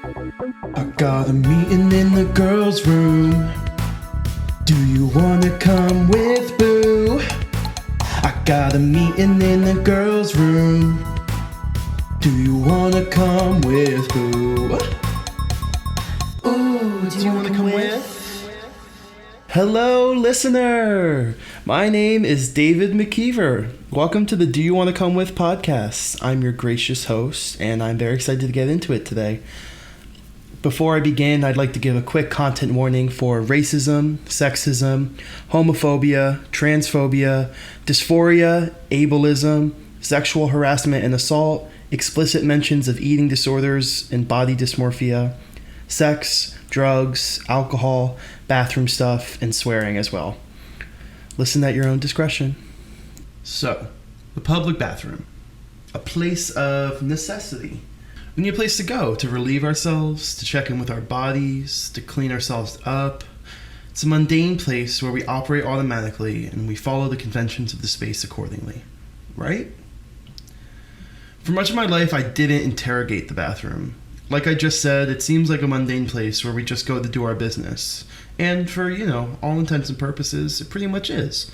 I got a meeting in the girls' room. Do you wanna come with, boo? I got a meeting in the girls' room. Do you wanna come with, boo? Ooh, do you wanna come with? Hello, listener! My name is David McKeever. Welcome to the Do You Want to Come With podcast. I'm your gracious host, and I'm very excited to get into it today. Before I begin, I'd like to give a quick content warning for racism, sexism, homophobia, transphobia, dysphoria, ableism, sexual harassment and assault, explicit mentions of eating disorders and body dysmorphia, sex, drugs, alcohol, bathroom stuff, and swearing as well. Listen at your own discretion. So, the public bathroom, a place of necessity. We need a place to go to relieve ourselves, to check in with our bodies, to clean ourselves up. It's a mundane place where we operate automatically and we follow the conventions of the space accordingly, right? For much of my life, I didn't interrogate the bathroom. Like I just said, it seems like a mundane place where we just go to do our business. And for, all intents and purposes, it pretty much is.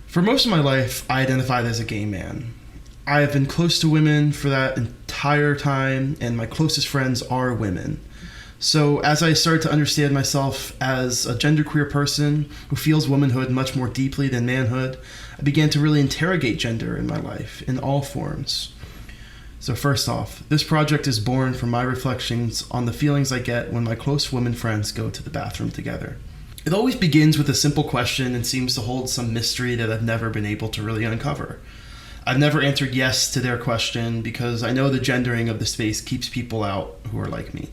For most of my life, I identified as a gay man. I have been close to women for that entire time, and my closest friends are women. So as I started to understand myself as a genderqueer person who feels womanhood much more deeply than manhood, I began to really interrogate gender in my life, in all forms. So first off, this project is born from my reflections on the feelings I get when my close women friends go to the bathroom together. It always begins with a simple question and seems to hold some mystery that I've never been able to really uncover. I've never answered yes to their question because I know the gendering of the space keeps people out who are like me.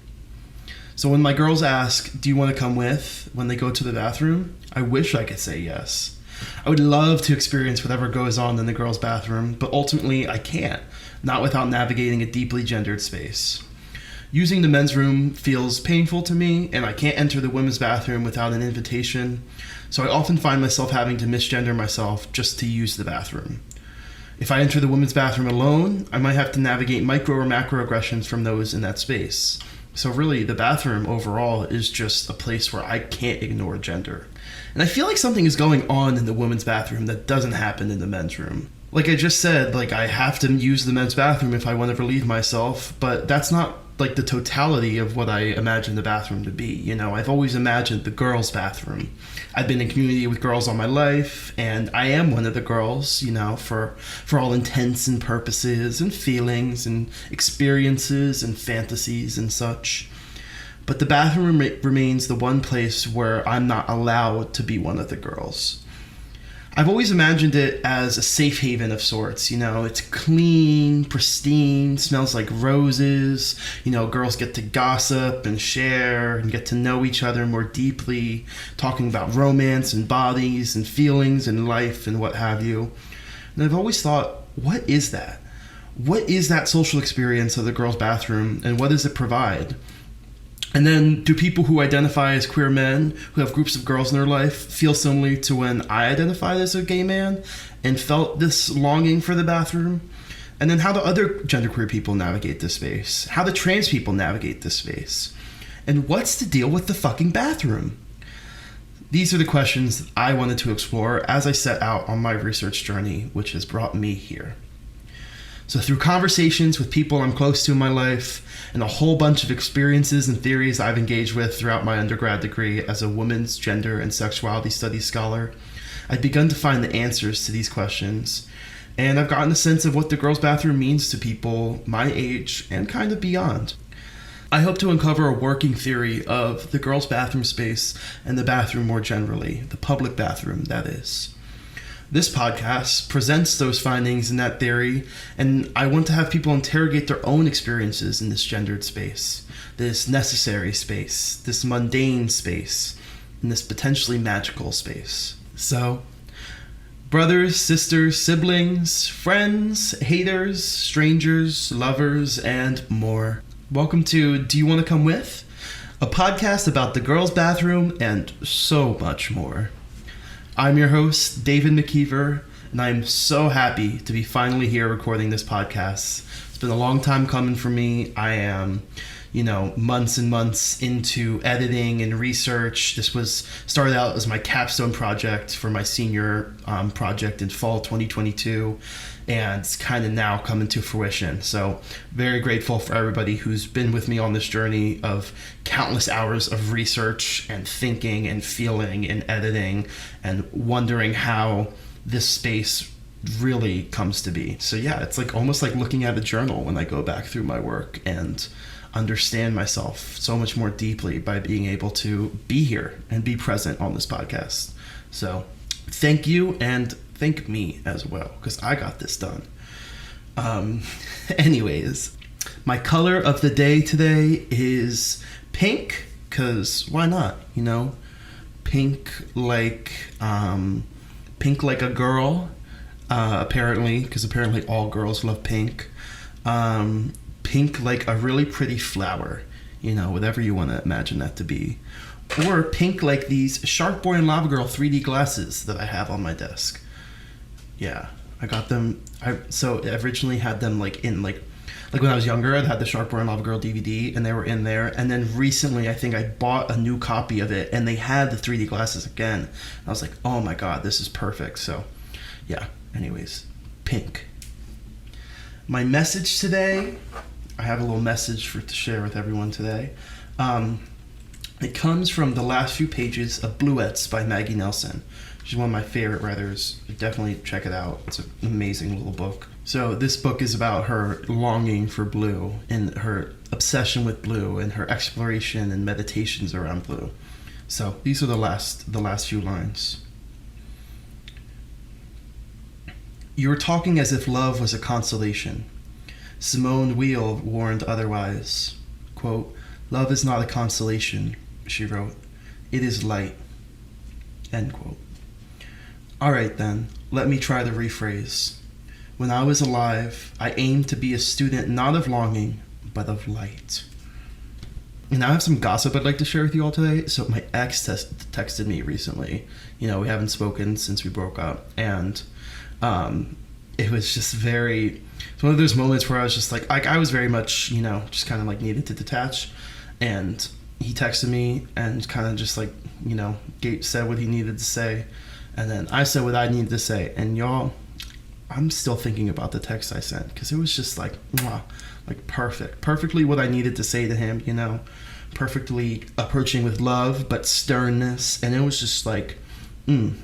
So when my girls ask, do you want to come with, when they go to the bathroom, I wish I could say yes. I would love to experience whatever goes on in the girls' bathroom, but ultimately I can't, not without navigating a deeply gendered space. Using the men's room feels painful to me, and I can't enter the women's bathroom without an invitation, so I often find myself having to misgender myself just to use the bathroom. If I enter the women's bathroom alone, I might have to navigate micro or macroaggressions from those in that space. So really, the bathroom overall is just a place where I can't ignore gender. And I feel like something is going on in the women's bathroom that doesn't happen in the men's room. Like I just said, I have to use the men's bathroom if I want to relieve myself, but that's not the totality of what I imagine the bathroom to be. I've always imagined the girls' bathroom. I've been in community with girls all my life, and I am one of the girls, for all intents and purposes and feelings and experiences and fantasies and such. But the bathroom remains the one place where I'm not allowed to be one of the girls. I've always imagined it as a safe haven of sorts. It's clean, pristine, smells like roses. Girls get to gossip and share and get to know each other more deeply, talking about romance and bodies and feelings and life and what have you. And I've always thought, what is that? What is that social experience of the girls' bathroom, and what does it provide? And then, do people who identify as queer men, who have groups of girls in their life, feel similarly to when I identified as a gay man and felt this longing for the bathroom? And then how do other genderqueer people navigate this space? How do trans people navigate this space? And what's the deal with the fucking bathroom? These are the questions I wanted to explore as I set out on my research journey, which has brought me here. So through conversations with people I'm close to in my life and a whole bunch of experiences and theories I've engaged with throughout my undergrad degree as a women's gender and sexuality studies scholar, I've begun to find the answers to these questions, and I've gotten a sense of what the girls' bathroom means to people my age and kind of beyond. I hope to uncover a working theory of the girls' bathroom space and the bathroom more generally, the public bathroom, that is. This podcast presents those findings in that theory, and I want to have people interrogate their own experiences in this gendered space, this necessary space, this mundane space, and this potentially magical space. So, brothers, sisters, siblings, friends, haters, strangers, lovers, and more. Welcome to Do You Want to Come With? A podcast about the girls' bathroom and so much more. I'm your host, David McKeever, and I'm so happy to be finally here recording this podcast. It's been a long time coming for me. I am, months and months into editing and research. This started out as my capstone project for my senior project in fall 2022, and it's kind of now coming to fruition. So very grateful for everybody who's been with me on this journey of countless hours of research and thinking and feeling and editing and wondering how this space really comes to be. So yeah, it's like almost like looking at a journal when I go back through my work and understand myself so much more deeply by being able to be here and be present on this podcast. So thank you, and thank me as well, because I got this done. Anyways, my color of the day today is pink, because why not? Pink like a girl. Apparently, because apparently all girls love pink. Pink like a really pretty flower, whatever you want to imagine that to be. Or pink like these Shark Boy and Lava Girl 3D glasses that I have on my desk. Yeah, I got them. I originally had them like when I was younger, I'd had the Shark Boy and Lava Girl DVD, and they were in there. And then recently, I think I bought a new copy of it, and they had the 3D glasses again. And I was like, oh my God, this is perfect. So yeah, anyways, pink. My message today, I have a little message to share with everyone today. It comes from the last few pages of Bluets by Maggie Nelson. She's one of my favorite writers. Definitely check it out. It's an amazing little book. So this book is about her longing for blue and her obsession with blue and her exploration and meditations around blue. So these are the last few lines. You were talking as if love was a consolation. Simone Weil warned otherwise. Quote, "Love is not a consolation," she wrote. "It is light." End quote. All right then, let me try the rephrase. When I was alive, I aimed to be a student not of longing, but of light. And I have some gossip I'd like to share with you all today. So my ex texted me recently. We haven't spoken since we broke up. And it was just it's one of those moments where I was just like I was very much, just kind of like needed to detach. And he texted me and kind of just like, said what he needed to say. And then I said what I needed to say. And y'all, I'm still thinking about the text I sent, because it was just like, mwah, like perfectly what I needed to say to him, perfectly approaching with love, but sternness. And it was just like, and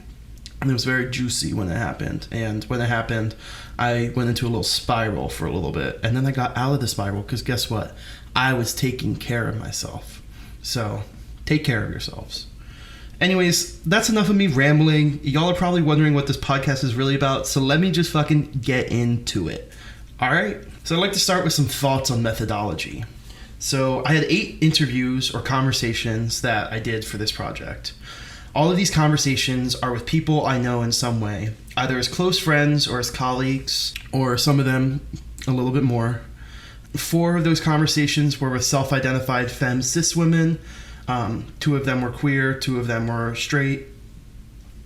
it was very juicy when it happened. And when it happened, I went into a little spiral for a little bit. And then I got out of the spiral because guess what? I was taking care of myself. So take care of yourselves. Anyways, that's enough of me rambling. Y'all are probably wondering what this podcast is really about. So let me just fucking get into it. All right? So I'd like to start with some thoughts on methodology. So I had 8 interviews or conversations that I did for this project. All of these conversations are with people I know in some way, either as close friends or as colleagues, or some of them a little bit more. 4 of those conversations were with self-identified femme cis women. 2 of them were queer, 2 of them were straight.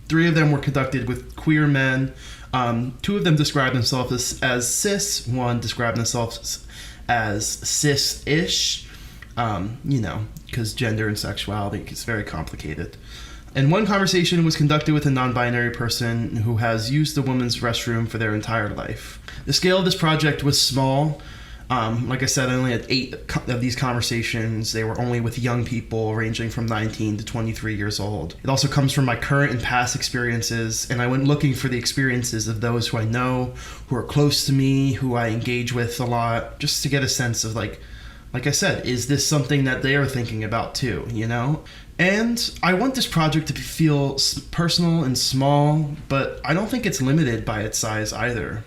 3 of them were conducted with queer men. 2 of them described themselves as cis. 1 described themselves as cis-ish, because gender and sexuality is very complicated. And 1 conversation was conducted with a non-binary person who has used the women's restroom for their entire life. The scale of this project was small. Like I said, I only had 8 of these conversations. They were only with young people ranging from 19 to 23 years old. It also comes from my current and past experiences, and I went looking for the experiences of those who I know, who are close to me, who I engage with a lot, just to get a sense of like I said, is this something that they are thinking about too, And I want this project to feel personal and small, but I don't think it's limited by its size either.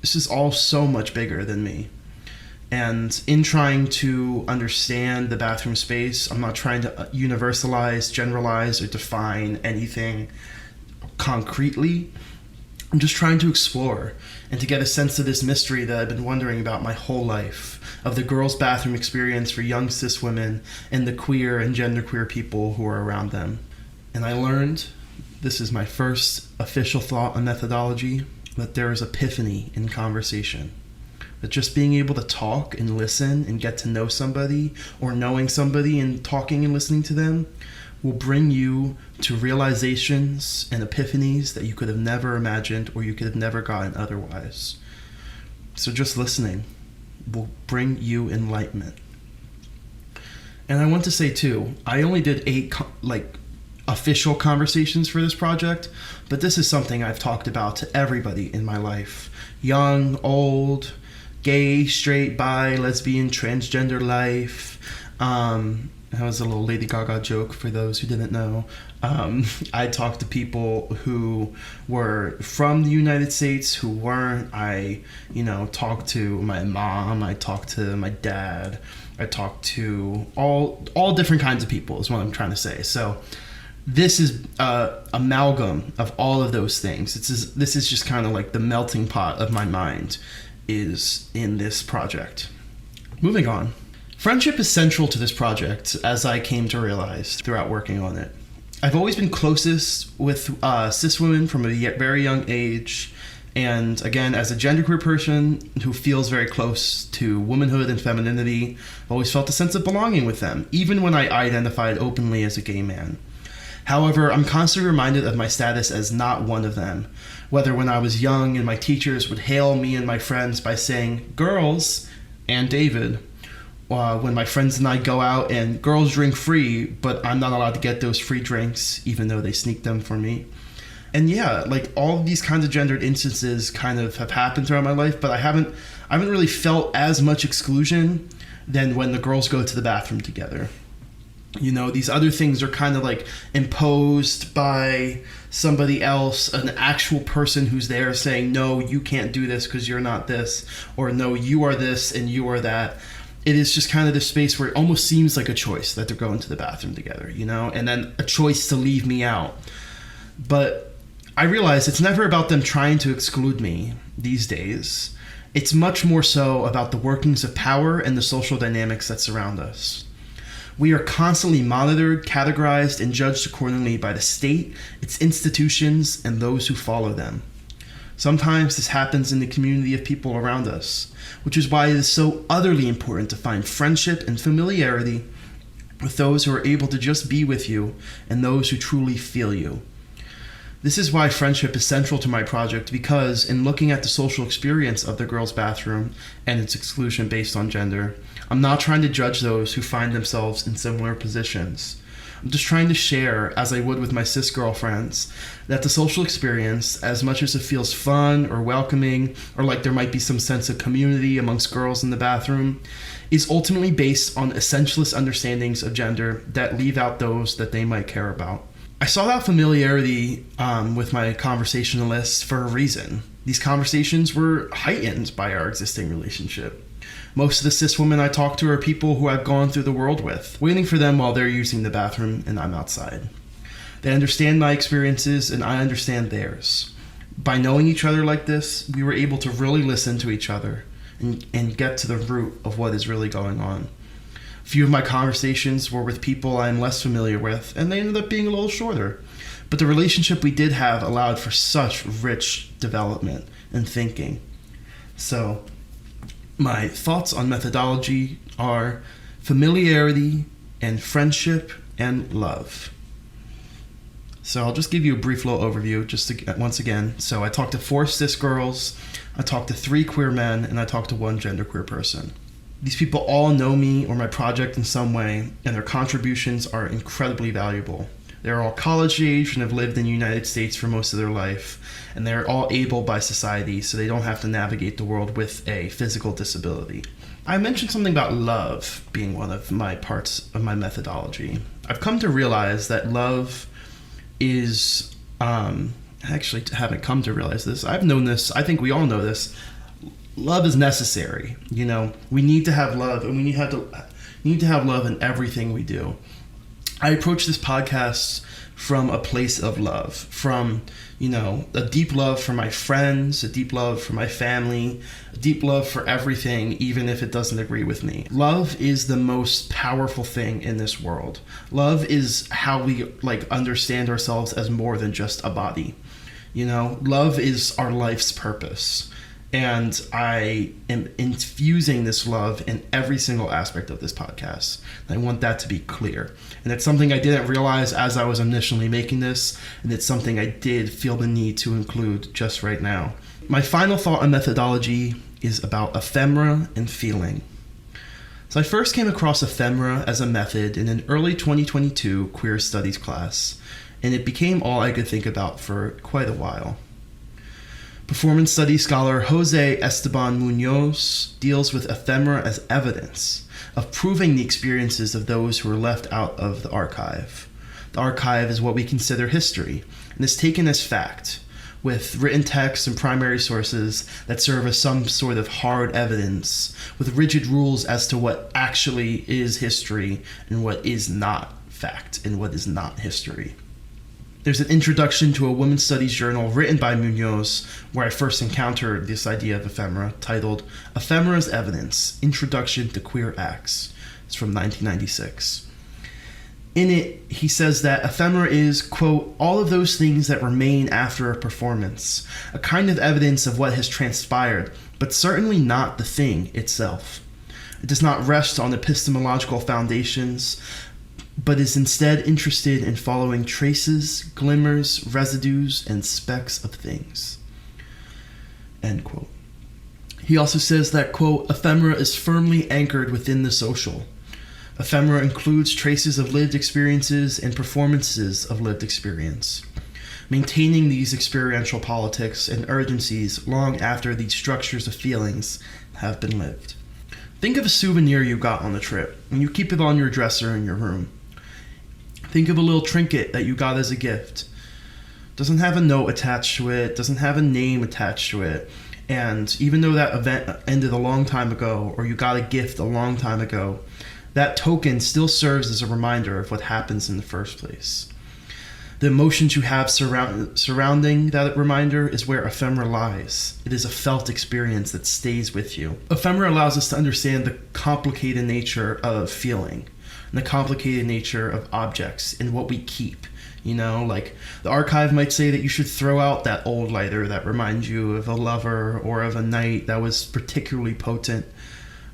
This is all so much bigger than me. And in trying to understand the bathroom space, I'm not trying to universalize, generalize, or define anything concretely. I'm just trying to explore and to get a sense of this mystery that I've been wondering about my whole life, of the girls' bathroom experience for young cis women and the queer and genderqueer people who are around them. And I learned, this is my first official thought on methodology, that there is epiphany in conversation. that just being able to talk and listen and get to know somebody, or knowing somebody and talking and listening to them, will bring you to realizations and epiphanies that you could have never imagined or you could have never gotten otherwise. So just listening will bring you enlightenment. And I want to say too, I only did 8 official conversations for this project, but this is something I've talked about to everybody in my life. Young, old, gay, straight, bi, lesbian, transgender life. That was a little Lady Gaga joke for those who didn't know. I talked to people who were from the United States, who weren't. I, talked to my mom. I talked to my dad. I talked to all different kinds of people is what I'm trying to say. So this is amalgam of all of those things. This is just kind of like the melting pot of my mind is in this project. Moving on. Friendship is central to this project, as I came to realize throughout working on it. I've always been closest with cis women from a very young age, and again, as a genderqueer person who feels very close to womanhood and femininity, I've always felt a sense of belonging with them, even when I identified openly as a gay man. However, I'm constantly reminded of my status as not one of them, whether when I was young and my teachers would hail me and my friends by saying, "Girls," and David, when my friends and I go out and girls drink free, but I'm not allowed to get those free drinks, even though they sneak them for me. And yeah, all of these kinds of gendered instances kind of have happened throughout my life, but I haven't really felt as much exclusion than when the girls go to the bathroom together. These other things are kind of imposed by somebody else, an actual person who's there saying, "No, you can't do this because you're not this," or "No, you are this and you are that." It is just kind of this space where it almost seems like a choice that they're going to the bathroom together, and then a choice to leave me out. But I realize it's never about them trying to exclude me these days. It's much more so about the workings of power and the social dynamics that surround us. We are constantly monitored, categorized, and judged accordingly by the state, its institutions, and those who follow them. Sometimes this happens in the community of people around us, which is why it is so utterly important to find friendship and familiarity with those who are able to just be with you and those who truly feel you. This is why friendship is central to my project, because in looking at the social experience of the girls' bathroom and its exclusion based on gender, I'm not trying to judge those who find themselves in similar positions. I'm just trying to share, as I would with my cis girlfriends, that the social experience, as much as it feels fun or welcoming, or like there might be some sense of community amongst girls in the bathroom, is ultimately based on essentialist understandings of gender that leave out those that they might care about. I sought out familiarity with my conversationalists for a reason. These conversations were heightened by our existing relationship. Most of the cis women I talk to are people who I've gone through the world with, waiting for them while they're using the bathroom and I'm outside. They understand my experiences and I understand theirs. By knowing each other like this, we were able to really listen to each other and get to the root of what is really going on. A few of my conversations were with people I'm less familiar with, and they ended up being a little shorter. But the relationship we did have allowed for such rich development and thinking. So, my thoughts on methodology are familiarity and friendship and love. So I'll just give you a brief little overview once again. So I talked to 4 cis girls, I talked to 3 queer men, and I talked to 1 genderqueer person. These people all know me or my project in some way, and their contributions are incredibly valuable. They're all college age and have lived in the United States for most of their life, and they're all able by society, so they don't have to navigate the world with a physical disability. I mentioned something about love being one of my parts of my methodology. I've come to realize that love is, actually haven't come to realize this. I've known this, I think we all know this. Love is necessary. We need to have love, and we need to have love in everything we do. I approach this podcast from a place of love, from, a deep love for my friends, a deep love for my family, a deep love for everything, even if it doesn't agree with me. Love is the most powerful thing in this world. Love is how we understand ourselves as more than just a body. Love is our life's purpose. And I am infusing this love in every single aspect of this podcast. I want that to be clear. And it's something I didn't realize as I was initially making this, and it's something I did feel the need to include just right now. My final thought on methodology is about ephemera and feeling. So I first came across ephemera as a method in an early 2022 queer studies class, and it became all I could think about for quite a while. Performance studies scholar Jose Esteban Munoz deals with ephemera as evidence of proving the experiences of those who were left out of the archive. The archive is what we consider history, and is taken as fact, with written texts and primary sources that serve as some sort of hard evidence, with rigid rules as to what actually is history and what is not fact and what is not history. There's an introduction to a women's studies journal written by Munoz where I first encountered this idea of ephemera, titled Ephemera's Evidence, Introduction to Queer Acts. It's from 1996. In it, he says that ephemera is, quote, all of those things that remain after a performance, a kind of evidence of what has transpired, but certainly not the thing itself. It does not rest on epistemological foundations, but is instead interested in following traces, glimmers, residues, and specks of things. End quote. He also says that, quote, ephemera is firmly anchored within the social. Ephemera includes traces of lived experiences and performances of lived experience, maintaining these experiential politics and urgencies long after these structures of feelings have been lived. Think of a souvenir you got on the trip, and you keep it on your dresser in your room. Think of a little trinket that you got as a gift. Doesn't have a note attached to it, doesn't have a name attached to it, and even though that event ended a long time ago, or you got a gift a long time ago, that token still serves as a reminder of what happens in the first place. The emotions you have surrounding that reminder is where ephemera lies. It is a felt experience that stays with you. Ephemera allows us to understand the complicated nature of feeling, and the complicated nature of objects and what we keep. You know, like the archive might say that you should throw out that old lighter that reminds you of a lover or of a night that was particularly potent.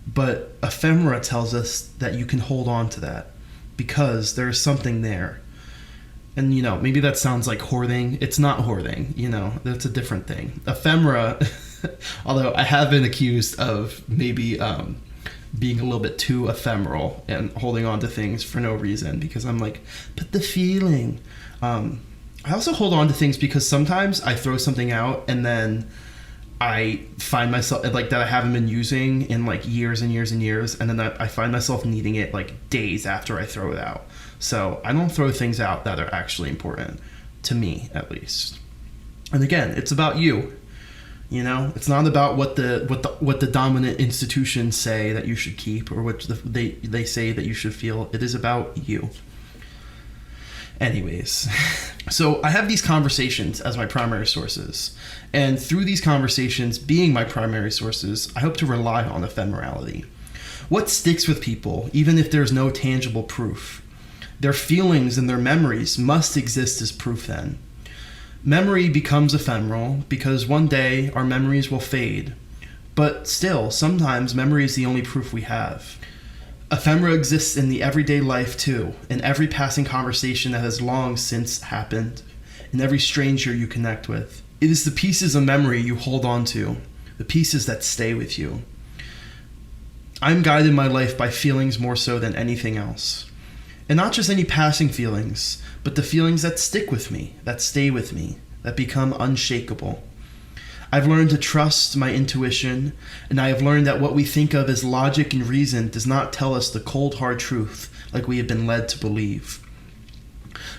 But ephemera tells us that you can hold on to that because there is something there. And, you know, maybe that sounds like hoarding. It's not hoarding, you know, that's a different thing. Ephemera, although I have been accused of maybe being a little bit too ephemeral and holding on to things for no reason because I'm like, but the feeling. I also hold on to things because sometimes I throw something out and then I find myself like that I haven't been using in like years and years and years, and then I find myself needing it like days after I throw it out. So I don't throw things out that are actually important to me, at least. And again, it's about you. You know, it's not about what the dominant institutions say that you should keep or what they say that you should feel. It is about you. Anyways, so I have these conversations as my primary sources. And through these conversations being my primary sources, I hope to rely on ephemerality. What sticks with people, even if there's no tangible proof? Their feelings and their memories must exist as proof then. Memory becomes ephemeral because one day our memories will fade. But still, sometimes memory is the only proof we have. Ephemera exists in the everyday life too, in every passing conversation that has long since happened, in every stranger you connect with. It is the pieces of memory you hold on to, the pieces that stay with you. I'm guided in my life by feelings more so than anything else. And not just any passing feelings, but the feelings that stick with me, that stay with me, that become unshakable. I've learned to trust my intuition, and I have learned that what we think of as logic and reason does not tell us the cold, hard truth like we have been led to believe.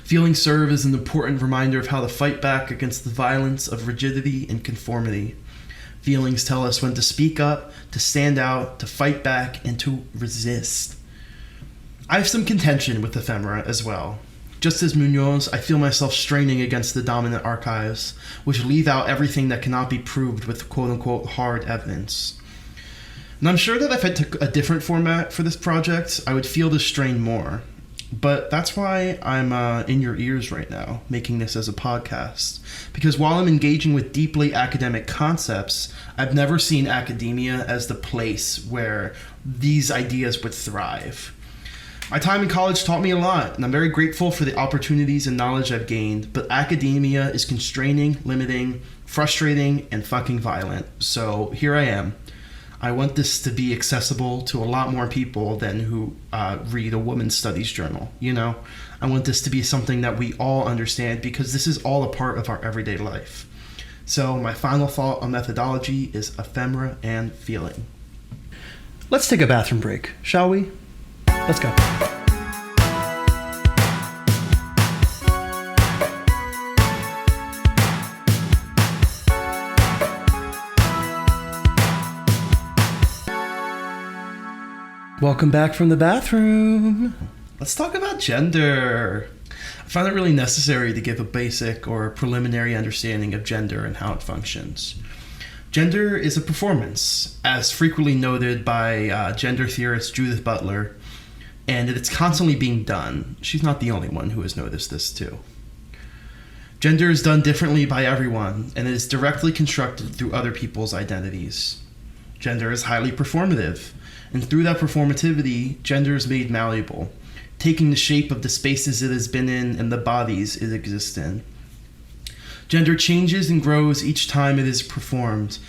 Feelings serve as an important reminder of how to fight back against the violence of rigidity and conformity. Feelings tell us when to speak up, to stand out, to fight back, and to resist. I have some contention with ephemera as well. Just as Munoz, I feel myself straining against the dominant archives, which leave out everything that cannot be proved with quote-unquote hard evidence. And I'm sure that if I took a different format for this project, I would feel this strain more. But that's why I'm in your ears right now, making this as a podcast. Because while I'm engaging with deeply academic concepts, I've never seen academia as the place where these ideas would thrive. My time in college taught me a lot, and I'm very grateful for the opportunities and knowledge I've gained, but academia is constraining, limiting, frustrating, and fucking violent. So here I am. I want this to be accessible to a lot more people than who read a women's studies journal, you know? I want this to be something that we all understand because this is all a part of our everyday life. So my final thought on methodology is ephemera and feeling. Let's take a bathroom break, shall we? Let's go. Welcome back from the bathroom. Let's talk about gender. I find it really necessary to give a basic or preliminary understanding of gender and how it functions. Gender is a performance, as frequently noted by gender theorist Judith Butler, and it's constantly being done. She's not the only one who has noticed this too. Gender is done differently by everyone, and it is directly constructed through other people's identities. Gender is highly performative, and through that performativity, gender is made malleable, taking the shape of the spaces it has been in and the bodies it exists in. Gender changes and grows each time it is performed,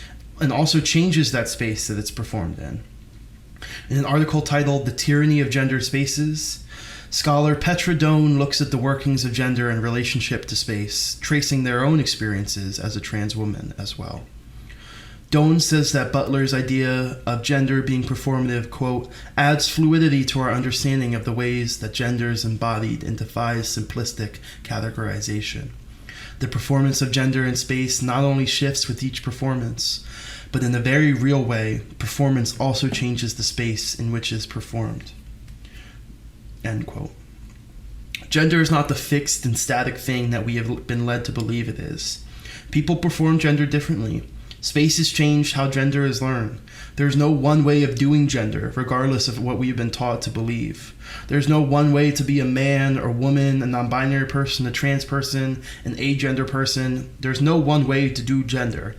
and also changes that space that it's performed in. In an article titled "The Tyranny of Gender Spaces," scholar Petra Doan looks at the workings of gender in relationship to space, tracing their own experiences as a trans woman as well. Doan says that Butler's idea of gender being performative, quote, adds fluidity to our understanding of the ways that gender is embodied and defies simplistic categorization. The performance of gender in space not only shifts with each performance, but in a very real way, performance also changes the space in which it is performed. End quote. Gender is not the fixed and static thing that we have been led to believe it is. People perform gender differently. Space has changed how gender is learned. There's no one way of doing gender, regardless of what we've been taught to believe. There's no one way to be a man or woman, a non-binary person, a trans person, an agender person. There's no one way to do gender.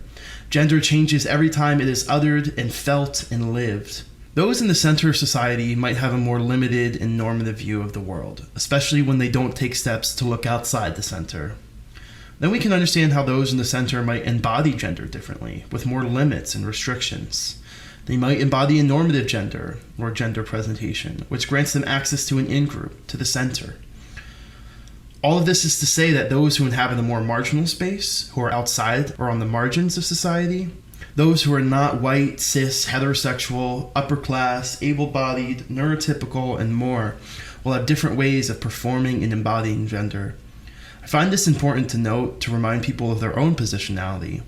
Gender changes every time it is uttered and felt and lived. Those in the center of society might have a more limited and normative view of the world, especially when they don't take steps to look outside the center. Then we can understand how those in the center might embody gender differently, with more limits and restrictions. They might embody a normative gender, or gender presentation, which grants them access to an in-group, to the center. All of this is to say that those who inhabit a more marginal space, who are outside or on the margins of society, those who are not white, cis, heterosexual, upper class, able-bodied, neurotypical, and more, will have different ways of performing and embodying gender. I find this important to note to remind people of their own positionality.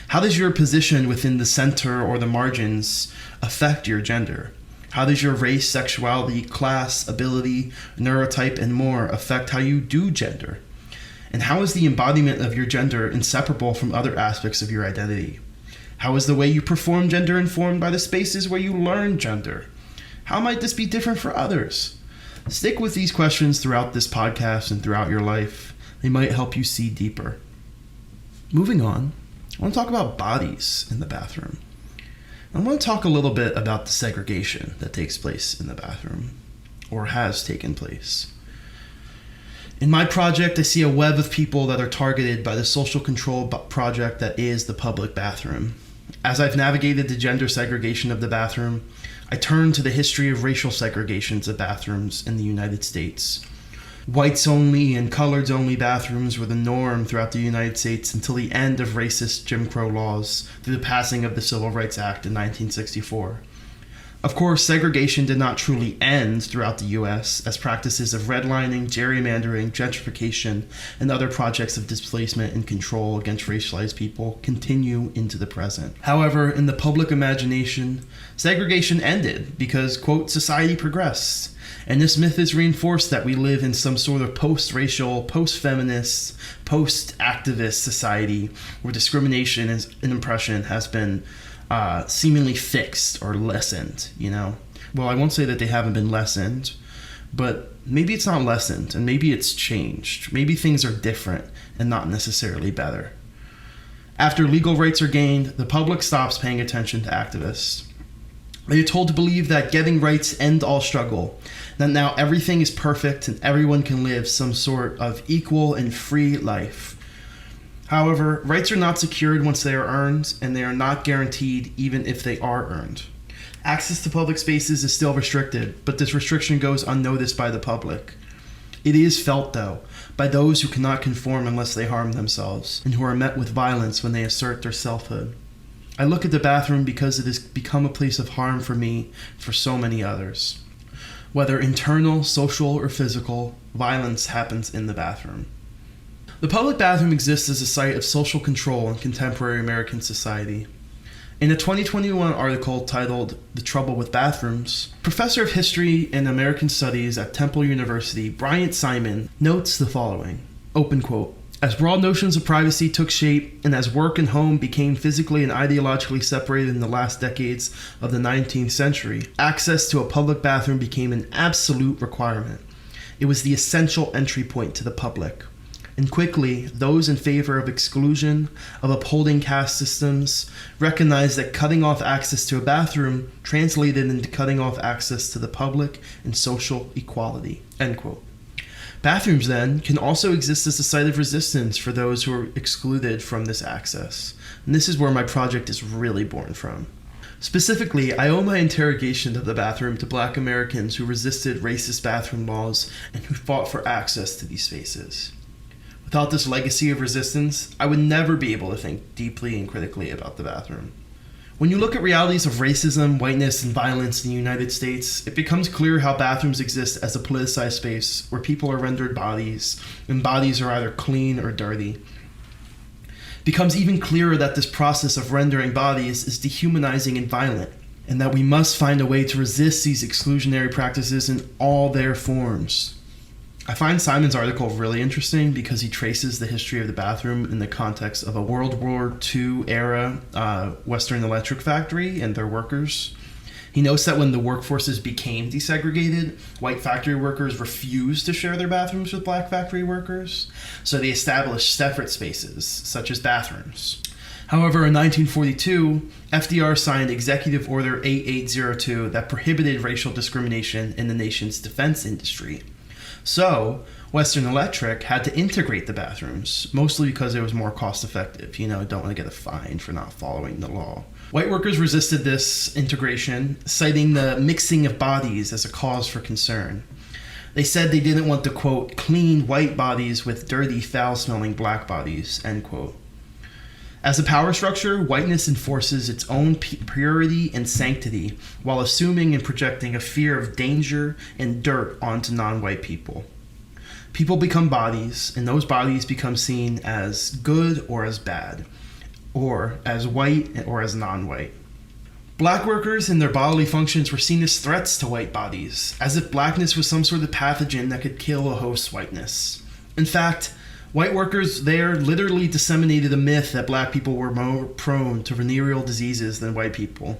How does your position within the center or the margins affect your gender? How does your race, sexuality, class, ability, neurotype, and more affect how you do gender? And how is the embodiment of your gender inseparable from other aspects of your identity? How is the way you perform gender informed by the spaces where you learn gender? How might this be different for others? Stick with these questions throughout this podcast and throughout your life. They might help you see deeper. Moving on, I want to talk about bodies in the bathroom. I want to talk a little bit about the segregation that takes place in the bathroom, or has taken place. In my project, I see a web of people that are targeted by the social control project that is the public bathroom. As I've navigated the gender segregation of the bathroom, I turn to the history of racial segregations of bathrooms in the United States. Whites-only and coloreds-only bathrooms were the norm throughout the United States until the end of racist Jim Crow laws through the passing of the Civil Rights Act in 1964. Of course, segregation did not truly end throughout the U.S., as practices of redlining, gerrymandering, gentrification, and other projects of displacement and control against racialized people continue into the present. However, in the public imagination, segregation ended because, quote, society progressed. And this myth is reinforced that we live in some sort of post-racial, post-feminist, post-activist society where discrimination and oppression has been seemingly fixed or lessened, you know? Well, I won't say that they haven't been lessened, But maybe it's not lessened, and maybe it's changed. Maybe things are different and not necessarily better. After legal rights are gained, the public stops paying attention to activists. They are told to believe that getting rights end all struggle, that now everything is perfect and everyone can live some sort of equal and free life. However, rights are not secured once they are earned, and they are not guaranteed even if they are earned. Access to public spaces is still restricted, but this restriction goes unnoticed by the public. It is felt, though, by those who cannot conform unless they harm themselves, and who are met with violence when they assert their selfhood. I look at the bathroom because it has become a place of harm for me, for so many others. Whether internal, social, or physical, violence happens in the bathroom. The public bathroom exists as a site of social control in contemporary American society. In a 2021 article titled "The Trouble with Bathrooms," Professor of History and American Studies at Temple University, Bryant Simon, notes the following, open quote, "As broad notions of privacy took shape and as work and home became physically and ideologically separated in the last decades of the 19th century, access to a public bathroom became an absolute requirement. It was the essential entry point to the public. And quickly, those in favor of exclusion, of upholding caste systems, recognized that cutting off access to a bathroom translated into cutting off access to the public and social equality." End quote. Bathrooms, then, can also exist as a site of resistance for those who are excluded from this access. And this is where my project is really born from. Specifically, I owe my interrogation of the bathroom to Black Americans who resisted racist bathroom laws and who fought for access to these spaces. Without this legacy of resistance, I would never be able to think deeply and critically about the bathroom. When you look at realities of racism, whiteness, and violence in the United States, it becomes clear how bathrooms exist as a politicized space where people are rendered bodies, and bodies are either clean or dirty. It becomes even clearer that this process of rendering bodies is dehumanizing and violent, and that we must find a way to resist these exclusionary practices in all their forms. I find Simon's article really interesting because he traces the history of the bathroom in the context of a World War II era Western Electric factory and their workers. He notes that when the workforces became desegregated, white factory workers refused to share their bathrooms with black factory workers, so they established separate spaces, such as bathrooms. However, in 1942, FDR signed Executive Order 8802 that prohibited racial discrimination in the nation's defense industry. So, Western Electric had to integrate the bathrooms, mostly because it was more cost effective. Don't want to get a fine for not following the law. White workers resisted this integration, citing the mixing of bodies as a cause for concern. They said they didn't want to, quote, clean white bodies with dirty, foul-smelling black bodies, end quote. As a power structure, whiteness enforces its own purity and sanctity while assuming and projecting a fear of danger and dirt onto non-white people. People become bodies, and those bodies become seen as good or as bad, or as white or as non-white. Black workers and their bodily functions were seen as threats to white bodies, as if blackness was some sort of pathogen that could kill a host's whiteness. In fact, white workers there literally disseminated a myth that black people were more prone to venereal diseases than white people.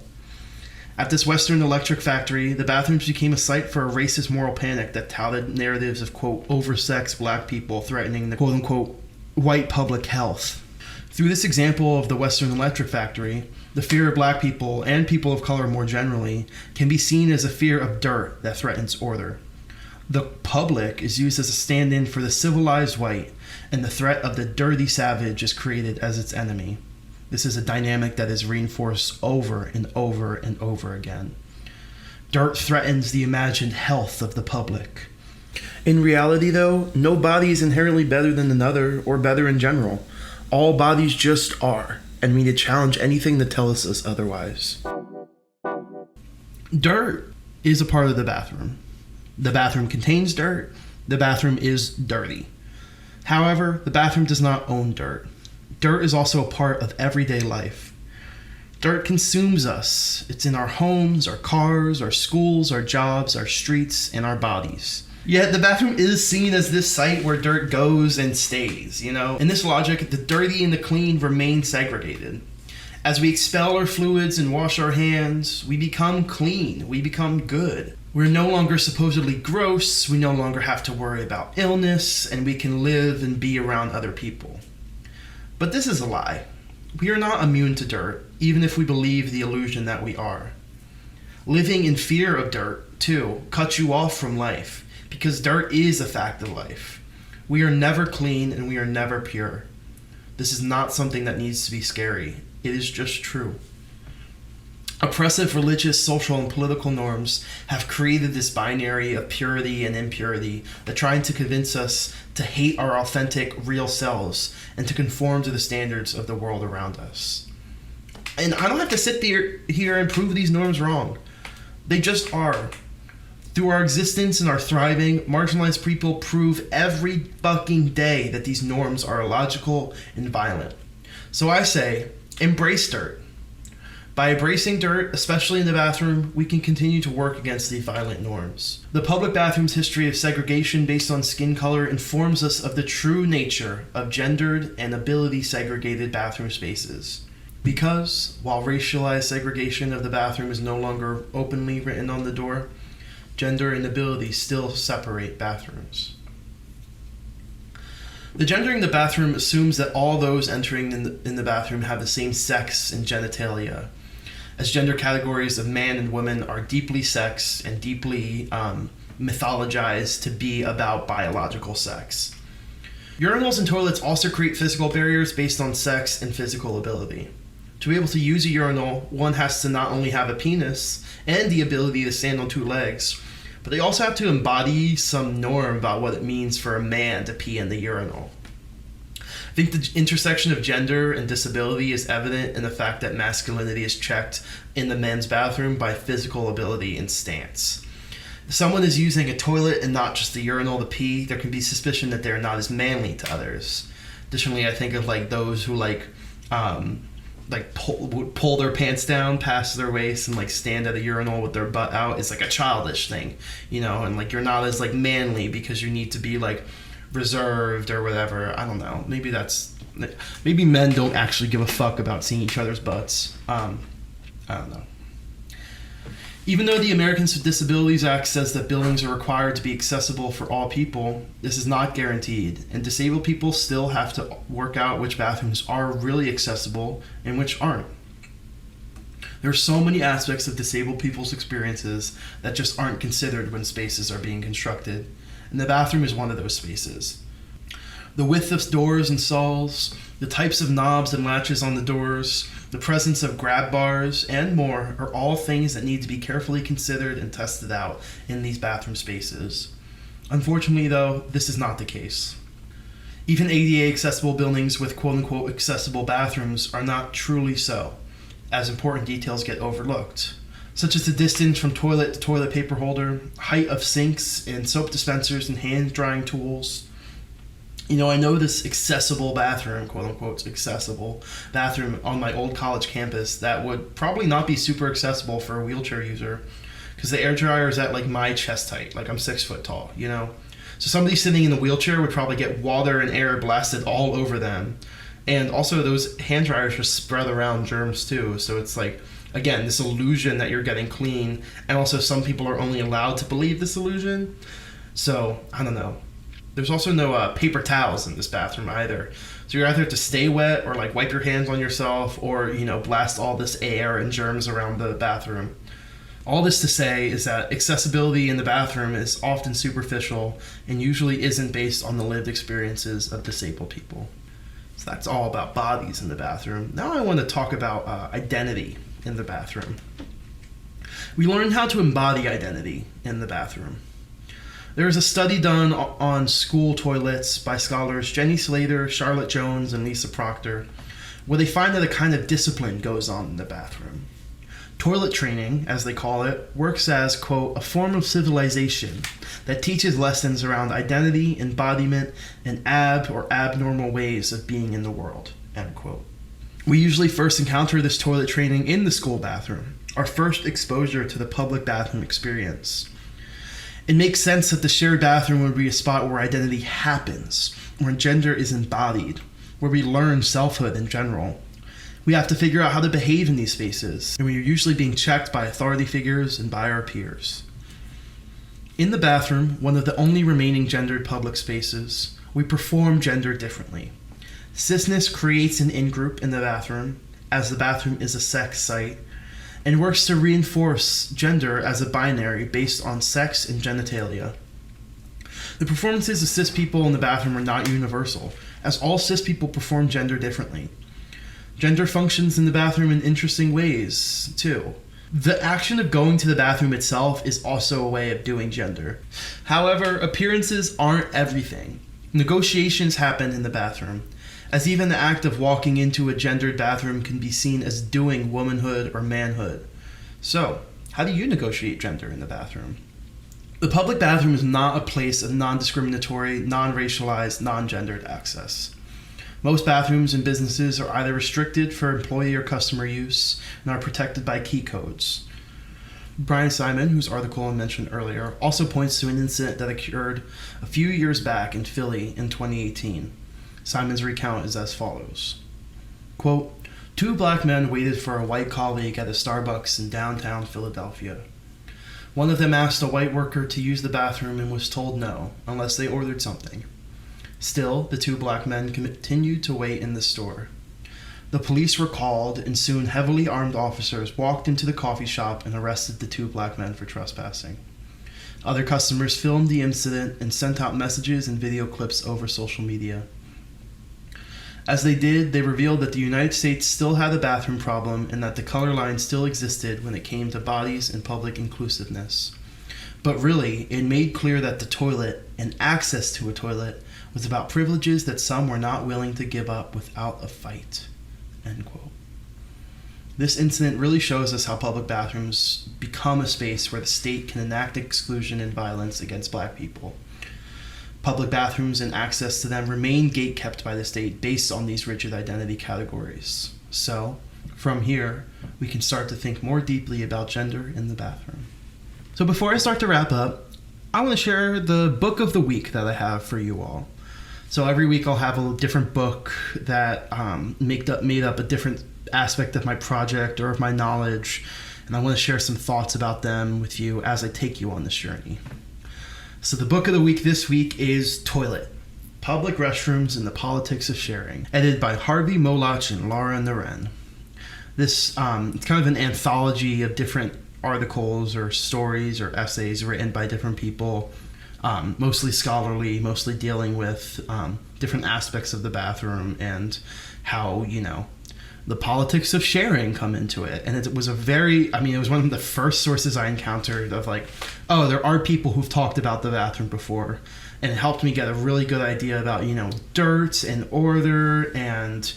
At this Western Electric factory, the bathrooms became a site for a racist moral panic that touted narratives of, quote, oversexed black people threatening the, quote unquote, white public health. Through this example of the Western Electric factory, the fear of black people, and people of color more generally, can be seen as a fear of dirt that threatens order. The public is used as a stand-in for the civilized white, and the threat of the dirty savage is created as its enemy. This is a dynamic that is reinforced over and over and over again. Dirt threatens the imagined health of the public. In reality, though, no body is inherently better than another or better in general. All bodies just are, and we need to challenge anything that tells us otherwise. Dirt is a part of the bathroom. The bathroom contains dirt. The bathroom is dirty. However, the bathroom does not own dirt. Dirt is also a part of everyday life. Dirt consumes us. It's in our homes, our cars, our schools, our jobs, our streets, and our bodies. Yet the bathroom is seen as this site where dirt goes and stays, In this logic, the dirty and the clean remain segregated. As we expel our fluids and wash our hands, we become clean, we become good. We're no longer supposedly gross, we no longer have to worry about illness, and we can live and be around other people. But this is a lie. We are not immune to dirt, even if we believe the illusion that we are. Living in fear of dirt, too, cuts you off from life, because dirt is a fact of life. We are never clean and we are never pure. This is not something that needs to be scary. It is just true. Oppressive religious, social, and political norms have created this binary of purity and impurity that trying to convince us to hate our authentic, real selves and to conform to the standards of the world around us. And I don't have to sit here and prove these norms wrong. They just are. Through our existence and our thriving, marginalized people prove every fucking day that these norms are illogical and violent. So I say, embrace dirt. By embracing dirt, especially in the bathroom, we can continue to work against these violent norms. The public bathroom's history of segregation based on skin color informs us of the true nature of gendered and ability-segregated bathroom spaces. Because, while racialized segregation of the bathroom is no longer openly written on the door, gender and ability still separate bathrooms. The gendering the bathroom assumes that all those entering in the bathroom have the same sex and genitalia, as gender categories of man and woman are deeply sexed and deeply mythologized to be about biological sex. Urinals and toilets also create physical barriers based on sex and physical ability. To be able to use a urinal, one has to not only have a penis and the ability to stand on two legs, but they also have to embody some norm about what it means for a man to pee in the urinal. I think the intersection of gender and disability is evident in the fact that masculinity is checked in the men's bathroom by physical ability and stance. If someone is using a toilet and not just the urinal to pee, there can be suspicion that they're not as manly to others. Additionally, I think of those who pull their pants down past their waist and stand at a urinal with their butt out. It's a childish thing, and you're not as manly because you need to be reserved or whatever. I don't know. Maybe men don't actually give a fuck about seeing each other's butts. I don't know. Even though the Americans with Disabilities Act says that buildings are required to be accessible for all people, this is not guaranteed, and disabled people still have to work out which bathrooms are really accessible and which aren't. There are so many aspects of disabled people's experiences that just aren't considered when spaces are being constructed, and the bathroom is one of those spaces. The width of doors and stalls, the types of knobs and latches on the doors, the presence of grab bars, and more are all things that need to be carefully considered and tested out in these bathroom spaces. Unfortunately, though, this is not the case. Even ADA accessible buildings with quote-unquote accessible bathrooms are not truly so, as important details get overlooked, such as the distance from toilet to toilet paper holder, height of sinks and soap dispensers and hand drying tools. I know this accessible bathroom, quote-unquote accessible bathroom on my old college campus that would probably not be super accessible for a wheelchair user because the air dryer is at my chest height, I'm 6 foot tall, So somebody sitting in a wheelchair would probably get water and air blasted all over them. And also those hand dryers just spread around germs too. So it's again, this illusion that you're getting clean. And also some people are only allowed to believe this illusion. So, I don't know. There's also no paper towels in this bathroom either. So you either have to stay wet or wipe your hands on yourself or, blast all this air and germs around the bathroom. All this to say is that accessibility in the bathroom is often superficial and usually isn't based on the lived experiences of disabled people. So that's all about bodies in the bathroom. Now I want to talk about identity in the bathroom. We learn how to embody identity in the bathroom. There is a study done on school toilets by scholars Jenny Slater, Charlotte Jones, and Lisa Proctor, where they find that a kind of discipline goes on in the bathroom. Toilet training, as they call it, works as, quote, a form of civilization that teaches lessons around identity, embodiment, and abnormal ways of being in the world, end quote. We usually first encounter this toilet training in the school bathroom, our first exposure to the public bathroom experience. It makes sense that the shared bathroom would be a spot where identity happens, where gender is embodied, where we learn selfhood in general. We have to figure out how to behave in these spaces, and we are usually being checked by authority figures and by our peers. In the bathroom, one of the only remaining gendered public spaces, we perform gender differently. Cisness creates an in-group in the bathroom, as the bathroom is a sex site, and works to reinforce gender as a binary based on sex and genitalia. The performances of cis people in the bathroom are not universal, as all cis people perform gender differently. Gender functions in the bathroom in interesting ways, too. The action of going to the bathroom itself is also a way of doing gender. However, appearances aren't everything. Negotiations happen in the bathroom, as even the act of walking into a gendered bathroom can be seen as doing womanhood or manhood. So, how do you negotiate gender in the bathroom? The public bathroom is not a place of non-discriminatory, non-racialized, non-gendered access. Most bathrooms and businesses are either restricted for employee or customer use and are protected by key codes. Brian Simon, whose article I mentioned earlier, also points to an incident that occurred a few years back in Philly in 2018. Simon's recount is as follows. Quote, 2 black men waited for a white colleague at a Starbucks in downtown Philadelphia. One of them asked a white worker to use the bathroom and was told no, unless they ordered something. Still, the 2 black men continued to wait in the store. The police were called, and soon heavily armed officers walked into the coffee shop and arrested the 2 black men for trespassing. Other customers filmed the incident and sent out messages and video clips over social media. As they did, they revealed that the United States still had a bathroom problem and that the color line still existed when it came to bodies and public inclusiveness. But really, it made clear that the toilet and access to a toilet was about privileges that some were not willing to give up without a fight. End quote. This incident really shows us how public bathrooms become a space where the state can enact exclusion and violence against black people. Public bathrooms and access to them remain gatekept by the state based on these rigid identity categories. So, from here, we can start to think more deeply about gender in the bathroom. So before I start to wrap up, I want to share the book of the week that I have for you all. So every week I'll have a different book that made up a different aspect of my project or of my knowledge, and I want to share some thoughts about them with you as I take you on this journey. So the book of the week this week is Toilet: Public Restrooms and the Politics of Sharing, edited by Harvey Molach and Laura Naren. This it's kind of an anthology of different articles or stories or essays written by different people, mostly scholarly, mostly dealing with different aspects of the bathroom and how, the politics of sharing come into it. And it was it was one of the first sources I encountered of there are people who've talked about the bathroom before. And it helped me get a really good idea about, dirt and order and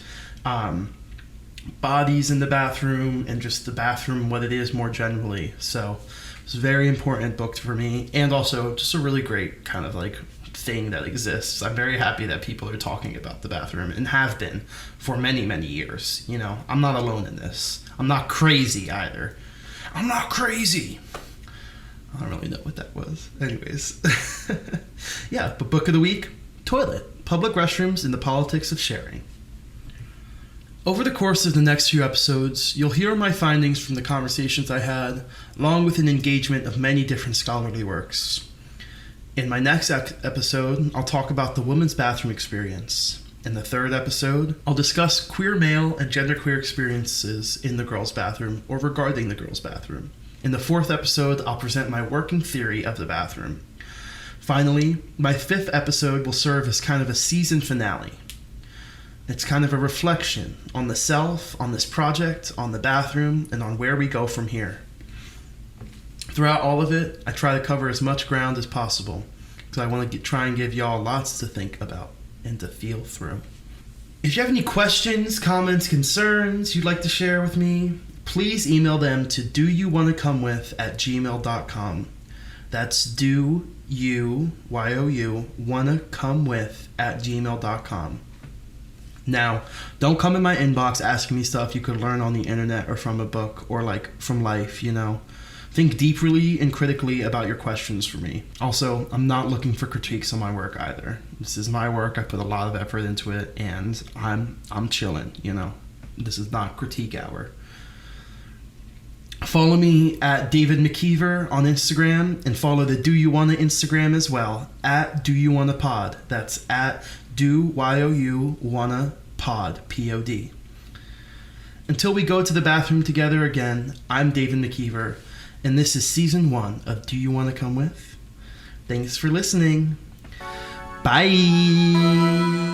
bodies in the bathroom and just the bathroom, what it is more generally. So it's a very important book for me, and also just a really great kind of thing that exists. I'm very happy that people are talking about the bathroom and have been for many, many years. I'm not alone in this. I'm not crazy either. I'm not crazy. I don't really know what that was. Anyways. Yeah, but book of the week, Toilet: Public Restrooms and the Politics of Sharing. Over the course of the next few episodes, you'll hear my findings from the conversations I had, along with an engagement of many different scholarly works. In my next episode, I'll talk about the women's bathroom experience. In the third episode, I'll discuss queer male and genderqueer experiences in the girls' bathroom or regarding the girls' bathroom. In the fourth episode, I'll present my working theory of the bathroom. Finally, my fifth episode will serve as kind of a season finale. It's kind of a reflection on the self, on this project, on the bathroom, and on where we go from here. Throughout all of it, I try to cover as much ground as possible because I want to try and give y'all lots to think about and to feel through. If you have any questions, comments, concerns you'd like to share with me, please email them to doyouwannacomewith@gmail.com. That's doyouwannacomewith@gmail.com. Now, don't come in my inbox asking me stuff you could learn on the internet or from a book or from life, Think deeply and critically about your questions for me. Also, I'm not looking for critiques on my work either. This is my work. I put a lot of effort into it, and I'm chilling, This is not critique hour. Follow me at David McKeever on Instagram, and follow the Do You Wanna Instagram as well, at Do You Wanna Pod. That's at Do You Wanna Pod, Pod. Until we go to the bathroom together again, I'm David McKeever, and this is season 1 of Do You Wanna Come With? Thanks for listening. Bye.